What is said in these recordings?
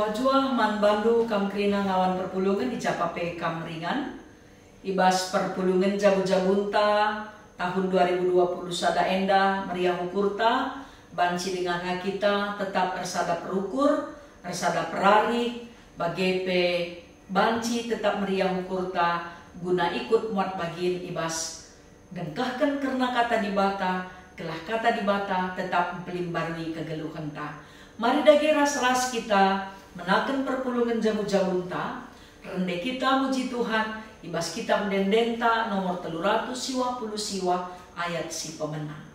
Jua-jua man bandu kam krina ngawan perpulungan di Capape kam ringan. Ibas perpulungan jabu-jabunta tahun 2020 sada enda meriah ukurta. Banci dengan kita tetap ersada perukur, ersada perari, bagepe banci tetap meriah ukurta guna ikut muat bagin ibas. Dan kahkan karena kata dibata, kelah kata dibata tetap pelimbarwi kegeluhan ta. Mari dagi ras-ras kita menaken perpulungan jamu-jamunta, rende kita muji Tuhan, ibas kita mendendenta nomor 350 siwa ayat si pemenang.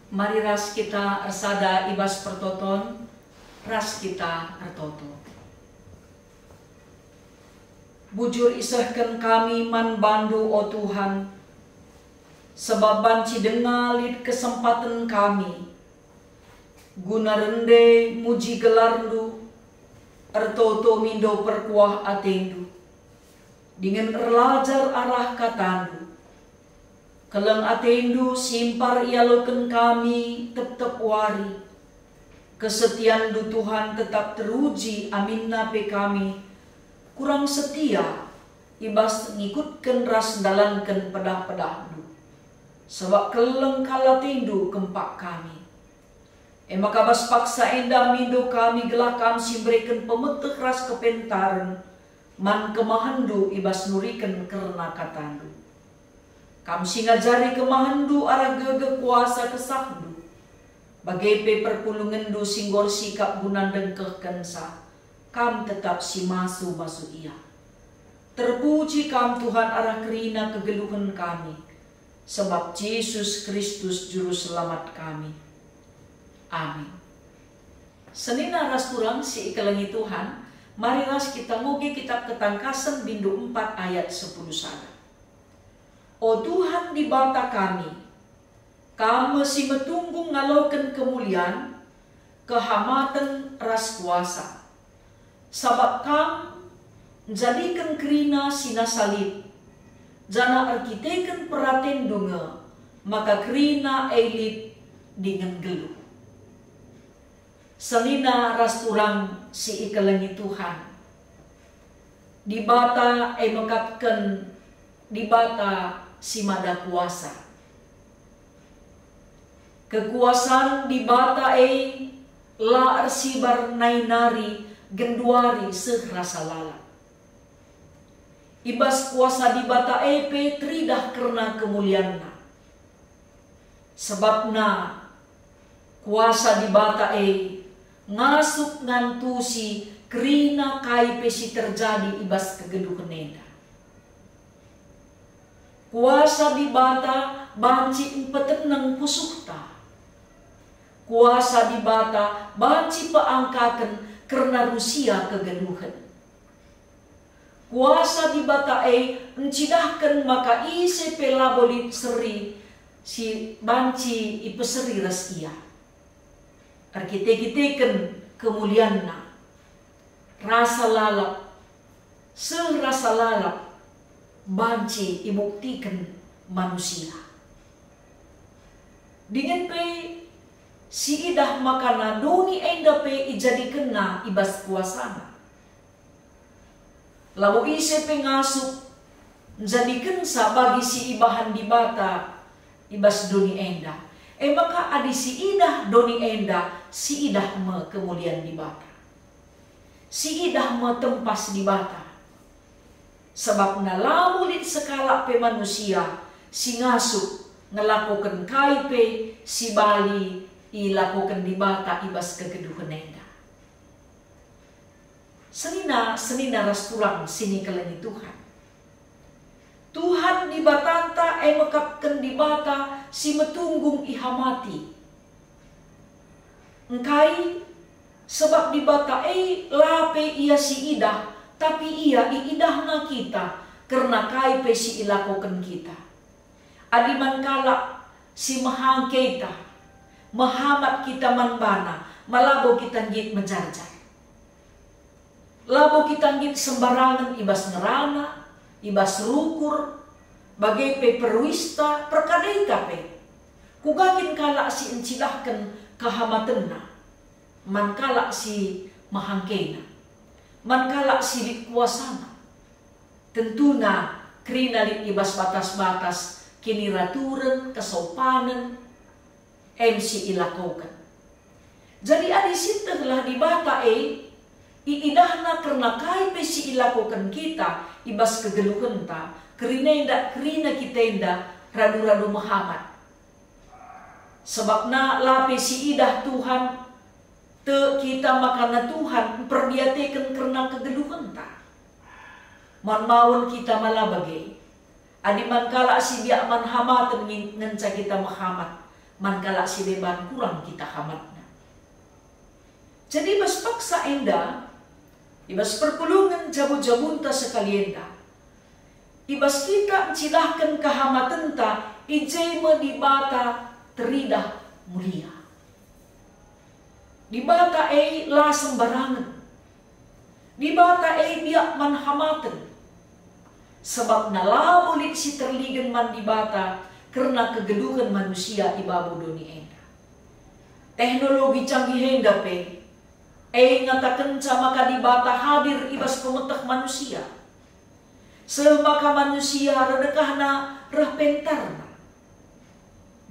Mari ras kita ersada ibas pertoton, ras kita ertoto. Bujur isahkan kami man bandu o Tuhan, sebab banci dengalit kesempatan kami, guna rende muji gelardu, ertoto mindo perkuah atendu, dengan erlajar arah katandu. Keleng atendu simpar ialoken kami tetap wari. Kesetiaan du Tuhan tetap teruji aminna pe kami. Kurang setia ibas ngikutken ras dalanken pedah-pedah du. Sebab keleng kalatendu kempak kami. Maka bas paksa enda mindo kami gelakam simbreken pemetek ras kepentaren. Man kemahandu ibas nuriken karena katandu. Kam singajari kemahandu arah gege kuasa kesahdu. Bagepe perpulungan du singgor sikap gunan dengkeh kensa. Kam tetap si masu ia. Terpuji kam Tuhan arah kerina kegeluhan kami. Sebab Yesus Kristus juru selamat kami. Amin. Senina ras kurang si ikelengi Tuhan. Mari ras kita ngoge kitab Ketangkasan bindu 4 ayat 10 sana. O Tuhan di bata kami, kami si metunggung ngaloken kemuliaan, kehamatan ras kuasa. Sabab kam jadikan kerina sina salib, jana arkiteken peraten dunga, maka kerina elit dengan gelu. Selina ras turang si ikelengi Tuhan, di bata mekapken di bata si mada kuasa. Kekuasaan di bata la arsibar nainari genduari sehrasa lala. Ibas kuasa di bata pe tridah karena kemulianna. Sebabna kuasa di bata ngasuk ngantusi kerina kai pesi terjadi ibas kegeduhan nenda. Kuasa di bata banci empetenang pusukta. Kuasa di bata banci paangkaken karena Rusia kegeduhan. Kuasa di bata encidahkan maka ise pelabolit seri si banci ipeseri rasia. Arkite-kiteken kemulianna. Rasa lalap, serasa lalap, banci ibuktikan manusia. Dengan pe si idah makana doni enda pe ijadikan na ibas kuasana. Lalu ise pe ngasup jadikan sa bagi si ibahan di bata ibas doni enda. Maka adi si idah doni enda, si idah me kemulian di bata. Si idah me tempas di bata. Sebab na lamulit sekala pe manusia, si ngasup ngelakukan kaipe si bali ilakukan di bata ibas kegeduhan enda. Senina ras tulang sini keleni Tuhan. Tuhan di batanta mekapkan di bata si metunggung ihamati. Engkai sebab di bata lape ia si idah, tapi ia iidahna kita karena kaipe si ilakukan kita. Adiman kala si mahang kita, mahamat kita manbana, malabo kita ngit menjarjar. Labo kita ngit sembarangan ibas nerana, ibas rukur, bagai pe perwista, perkadai kape. Kugakin kala si encilahkan kahamatenna, man kala si mahangkena, man kala si dikuasana. Tentuna krinalit ibas batas-batas, kini raturan, kesopanan, MC ilakukan. Jadi adi sitahlah di bata iidahna karena kaipe si ilakukan kita, ibas kegeluhan ta, kerina kita inda, radu-radu Muhammad. Sebab na lape si idah Tuhan, te kita makana Tuhan, perdiatekan karena kegeluhan ta. Man kita malabage. Adi mankala si biak man hamatan ngenca kita mahamat, mankala si beban kurang kita hamatna. Jadi bas paksa enda, ibas perpulungan jabu-jabunta sekali enda. Ibas kita mencilahkan kehamatan ta, ijema di bata teridah mulia. Di bata la sembarangan. Di bata biak man hamatan. Sebab nalamulit si terligan man di bata karena kegeluhan manusia ibabu doni enda. Teknologi canggih enda pe ngatakan maka di bata hadir ibas pemetah manusia. Semaka manusia redekahna reh pentarna.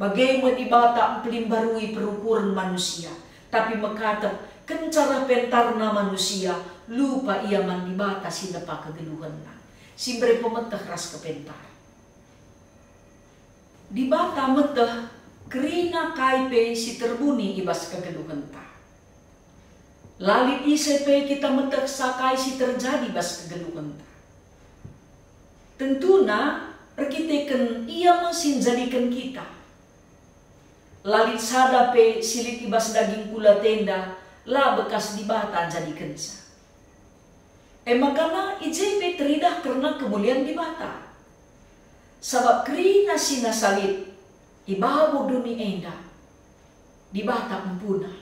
Bagaimana di bata pelimbarui perukuran manusia, tapi mekatap kencara pentarna manusia lupa ia man di bata sinepa kegeluhanna. Simbere pemetah ras kepentar. Di bata metah kerina kaipe si terbuni ibas kegeluhan ta. Lalit isepe kita metah sakai si terjadi bas kegeluhan ta. Tentuna rekiteken ia mesin jadikan kita. Lalit sadape silit ibas daging kula tenda la bekas di bata jadikan sa. Makana ijebe teridah karena kemuliaan di bata. Sabab krina sinasalit ibabu duni enda di bata empuna.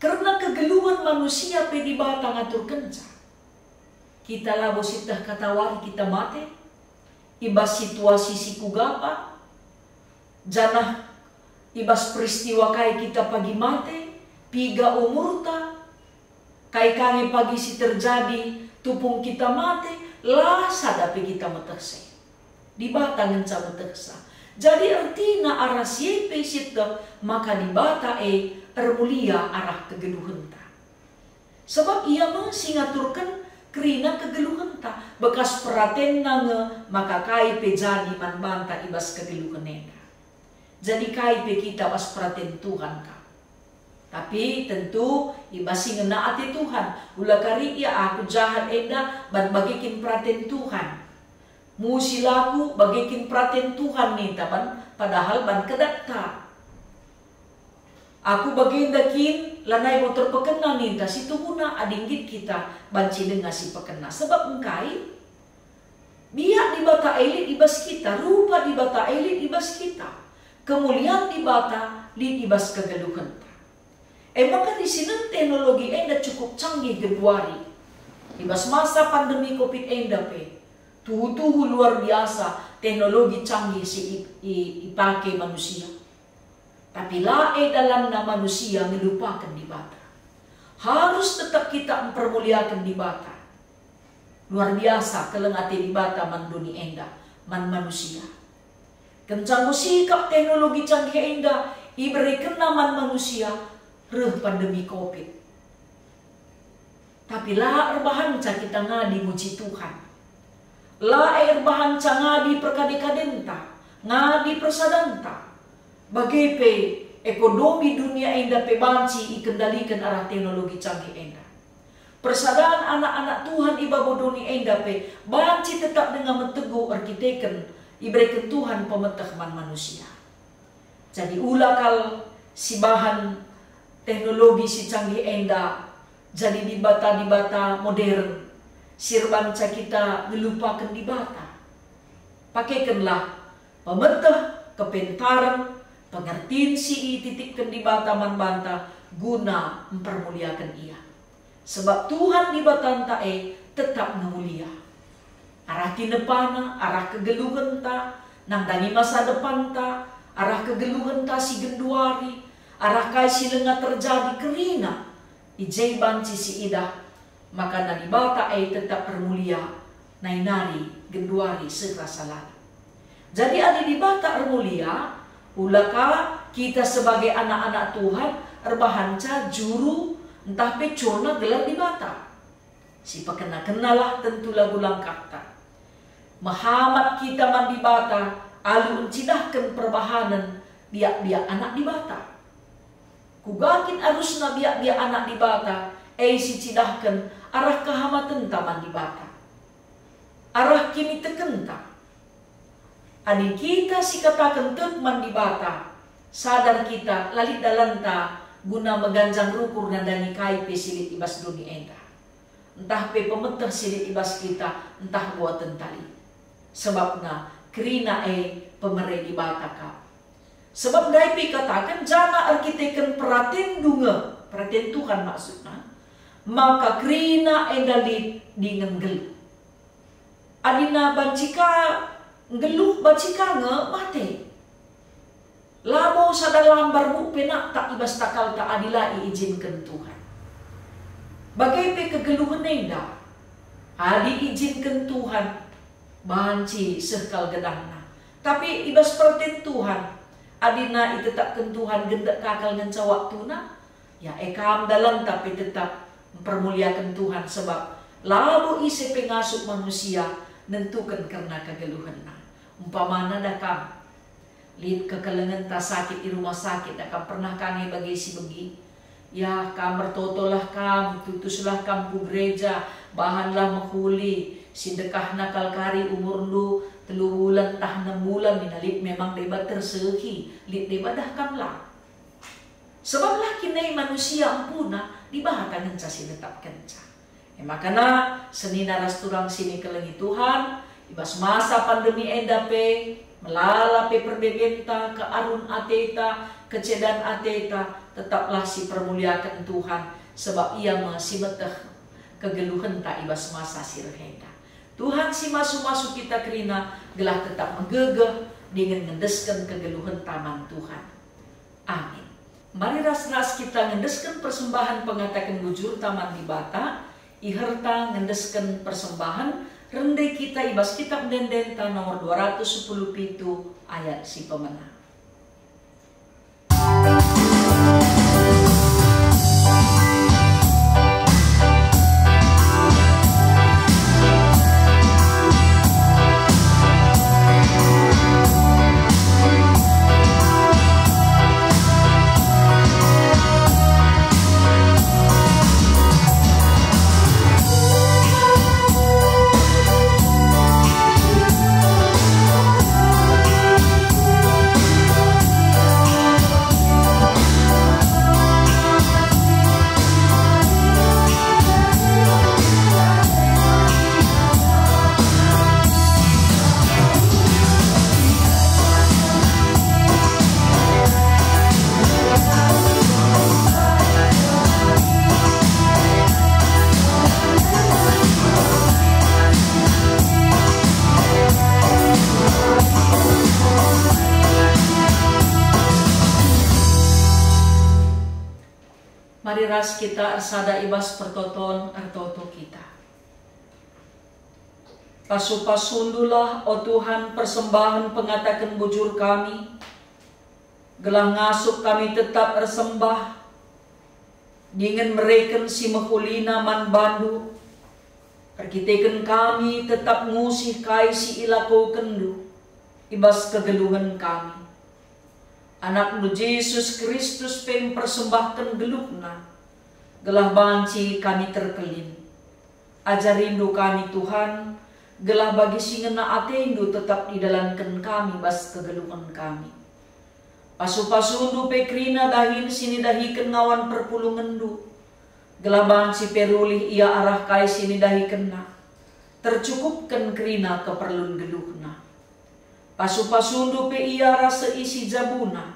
Karena kegeluhan manusia pe di bata ngatur kenca. Kita labo sitah katawari kita mate. Ibas situasi si kugapa. Janah ibas peristiwa kai kita pagi mate. Piga umurta. Kai kange pagi si terjadi, tupung kita mati, lah sadapi kita metekse. Di bata ngenca meteksa. Jadi artina arah siepe sita, maka di bata termulia arah kegeluhan ta. Sebab ia mengaturkan kerina kegeluhan ta. Bekas peraten nange, maka kai pe jadi man banta ibas kegeluhan enda. Jadi kai pe kita pas peraten Tuhan ka. Tapi tentu ibasi ngena ati Tuhan. Ula kari ia aku jahat enda ban bagikin praten Tuhan. Musilaku bagikin praten Tuhan nih taban padahal ban kedakta. Aku bagiin dakin lanai motor pekena nih ta situ guna adinggit kita banci dengan si pekena. Sebab engkai biak di bata elit ibas kita, rupa di bata elit ibas kita. Kemuliaan di bata li ibas kegeluhan. Maka di sini teknologi enda cukup canggih gebuari. Ibas masa pandemi COVID enda pe. Tuh luar biasa teknologi canggih si ipakai manusia. Tapi lae dalam nama manusia melupakan di bata. Harus tetap kita mempermuliakan di bata. Luar biasa kelengati di bata manduni enda man manusia. Kencang sikap teknologi canggih enda iberi kena man manusia reh pandemi COVID. Tapi lah erbahan kita ngadi muji Tuhan. Lah erbahan ngadi perkadekadenta, ngadi persadanta. Bagaimana ekonomi dunia enda pebanci ikendalikan arah teknologi canggih enda. Persadaan anak-anak Tuhan ibabodoni enda pe banci tetap dengan menteguh arkiteken iberikan Tuhan pemetahman manusia. Jadi ulakal si bahan teknologi si canggih enda jadi di bata modern sirbanca kita melupakan di bata. Pakaikanlah pemetah kepintaran pengertian si titipkan di bata man banta guna mempermuliakan ia. Sebab Tuhan di batanta tetap mulia. Arah tinepana, arah kegeluhan ta, nang dani masa depan ta, arah kegeluhan ta si genduari, arah kai si lengah terjadi kerina, ijai banci si idah, maka nani bata tetap bermulia, nainari genduari serasa lalu. Jadi ada di bata bermulia, ulaka kita sebagai anak-anak Tuhan erbahanca juru entah pecona gelar di bata. Si pakena-kenalah tentu lagu langkapta. Mahamat kita man di bata alu encidahkan perbahanan biak-biak anak di bata. Kugakin arusna biak-biak anak di bata si cidahkan arah kehamatan taman di bata. Arah kini tekenta. Adi kita si katakan tekman di bata, sadar kita lalit dalanta guna meganjang rukur nandani kai pe silit ibas duni enda. Entah pe pemetah silit ibas kita, entah buatan tali. Sebabna kerina pemerintah di bata ka. Sebab dai pe katakan jana arkiteken perhatian dunga, perhatian Tuhan maksudnya, maka kerina endalit dingenggel. Adina bancika geluh bacika mate. Labo sa dalam barbu penak tak ibas takal tak adila iizinkan Tuhan. Bagai kegeluhan enda, adi izinkan Tuhan banci sekal gedangna. Tapi ibas perhatian Tuhan, adina itetapkan Tuhan gendak kakal ngenca waktuna, ya ekam dalam tapi tetap mempermuliakan Tuhan sebab labo isi pengasuh manusia nentukan karena kegeluhan. Umpamana dakam lihat kekalengan tak sakit di rumah sakit dakam pernah kange bagi si begi ya kam bertotolah kam tutuslah kam ku gereja bahanlah menghuli si dekah nakal kari umur lu 3 bulan tah 6 bulan minalit memang debat tersehi lit debadah kam lah sebab lah kinai manusia ampuna dibahatan ngenca si tetap kenca makana seni naras turang sini kelengi Tuhan ibas masa pandemi endape melalape perbebenta ke arun ateta kecedan ateta tetaplah si permuliakan Tuhan sebab ia masih betah kegeluhan tak ibas masa sirhenda Tuhan si masuk kita kerina gelah tetap menggegeh dengan ngendeskan kegeluhan taman Tuhan amin. Mari ras-ras kita ngendeskan persembahan pengatakan bujur taman di bata iherta ngendeskan persembahan rendai kita ibas kitab dendenta nomor 210 pitu ayat si pemenang. ras kita arsada ibas pertoton artoto kita. Pasu-pasundulah o Tuhan persembahan pengatakan bujur kami, gelah ngasuk kami tetap ersembah, dengan mereka si mahulina man bandu, perkiteken kami tetap ngusih kai si ilako kendu, ibas kegeluhan kami. Anak nu Yesus Kristus peng persembahkan gelukna, gelah banci kami terkelin. Ajarindu kami Tuhan, gelah bagi singena atendu tetap didalankan kami bas kegeluhan kami. Pasu-pasundu pekrina dahin sini dahiken ngawan perpulungendu, gelah banci perulih ia arah kai sini dahikenna, tercukupkan krina keperlun geluhna. Pasu-pasundu pe ia rasa isi jabuna,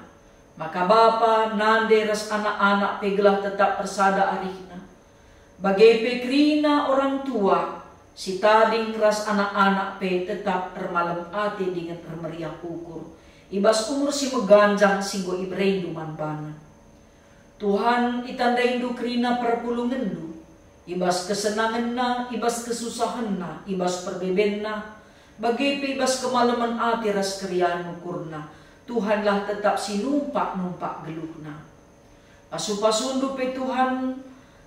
maka bapa nande ras anak-anak pe gelah tetap persada arihna. Bagai pe krina orang tua, si tading ras anak-anak pe tetap ermalam ate dengan ermeriah ukur. Ibas umur si meganjang singgo ibrendu manbana. Tuhan itandaindu krina perpulungendu, ibas kesenanganna, ibas kesusahanna, ibas perbebenna, bagai ibas kemalaman ati ras krian ukurna. Tuhanlah tetap sinumpak-numpak geluhna. Pasu-pasundu pe Tuhan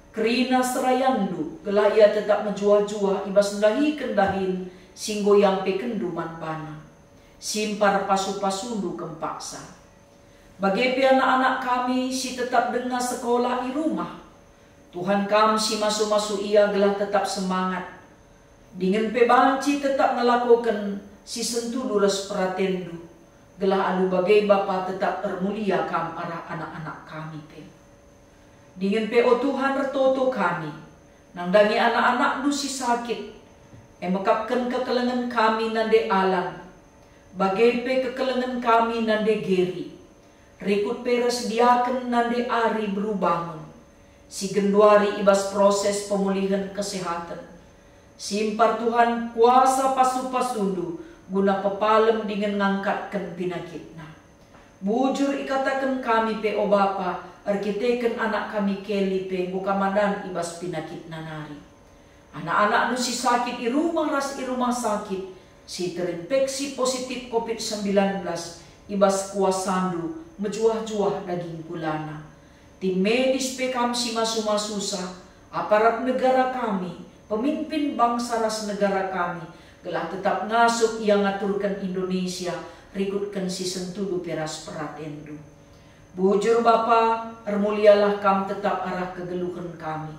krina serayandu, gelah ia tetap menjua-jua ibas ndahi kendahin singgo yang pe kendu manbana. Simpar pasu-pasundu kempaksa. Bagai pe anak-anak kami si tetap dengar sekolah di rumah, Tuhan kami si masu-masu ia gelah tetap semangat. Dengan pe banci tetap ngelakukan si sentudu ras peratendu, gelah alu bagai bapa tetap termulia kam arah anak-anak kami pe. Dengan pe o Tuhan retoto kami, nangdangi anak-anak du si sakit, emekapkan kekelengan kami nande alam, bagai pe kekelengan kami nande geri, rikut pe resediakan nande ari berubangun, si genduari ibas proses pemulihan kesehatan. Simpar Tuhan kuasa pasu-pasundu guna pepalem dengan ngangkatkan pinakitna. Bujur ikatakan kami pe o Bapa, arkiteken anak kami keli pe bukamadan ibas pinakitna nari. Anak-anak nu si sakit i rumah ras i rumah sakit, si terinfeksi positif COVID-19, ibas kuasandu mejuah-juah daging kulana. Tim medis pe kami si masu-masusa, aparat negara kami, pemimpin bangsa ras negara kami, gelah tetap ngasuk yang ngaturkan Indonesia, rikutkan si sentudu peras peratendu. Bujur Bapa, ermulialah kam tetap arah kegeluhan kami.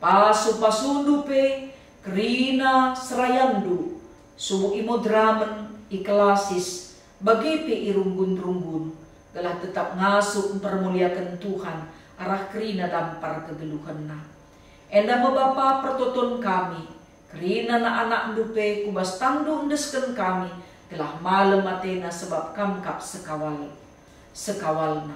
Pasu-pasundu pe, krina serayandu, subuh imodramen ikhlasis, bagi pe irumbun-rumbun, gelah tetap ngasuk mempermuliakan Tuhan, arah krina dampar kegeluhanna. Enda Bapa pertoton kami, krina na anak dupe kubas tandu undesken kami, gelah malam matena sebab kamkap sekawalna.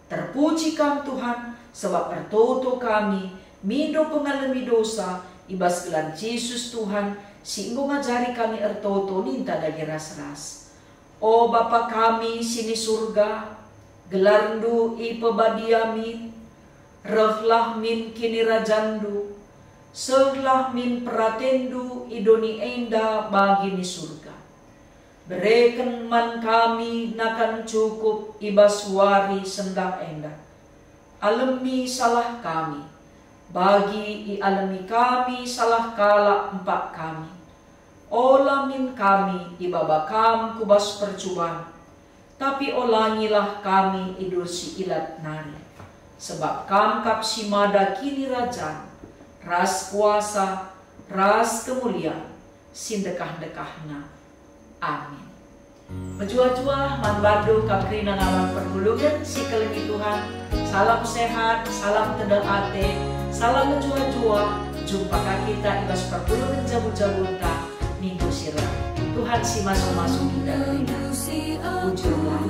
Terpuji kam Tuhan, sebab pertoto kami, mido pengalami dosa, ibas gelan Yesus Tuhan, singgo ngajari kami ertoto ninta dagi ras-ras. O Bapa kami sini surga, gelarndu ipebadiamin, rehlah min kini rajandu, sehlah min peratendu idoni enda bagi ni surga. Bereken man kami nakan cukup ibas wari sendak enda. Alami salah kami, bagi i alami kami salah kala empat kami. Olamin kami ibaba kam kubas percubaan, tapi olangilah kami idur si ilat nari. Sebab kam kap si mada kini rajan, ras kuasa, ras kemuliaan, sindekah-dekahna. Amin. Menjua-jua manbadu kaprina ngawan pergulungan si kelengi Tuhan. Salam sehat, salam tedal ate, salam menjua-jua. Jumpa kita ibas pergulungan jabu-jabunta minggu sirah. Tuhan si masuk-masuk kita. Ujurlah.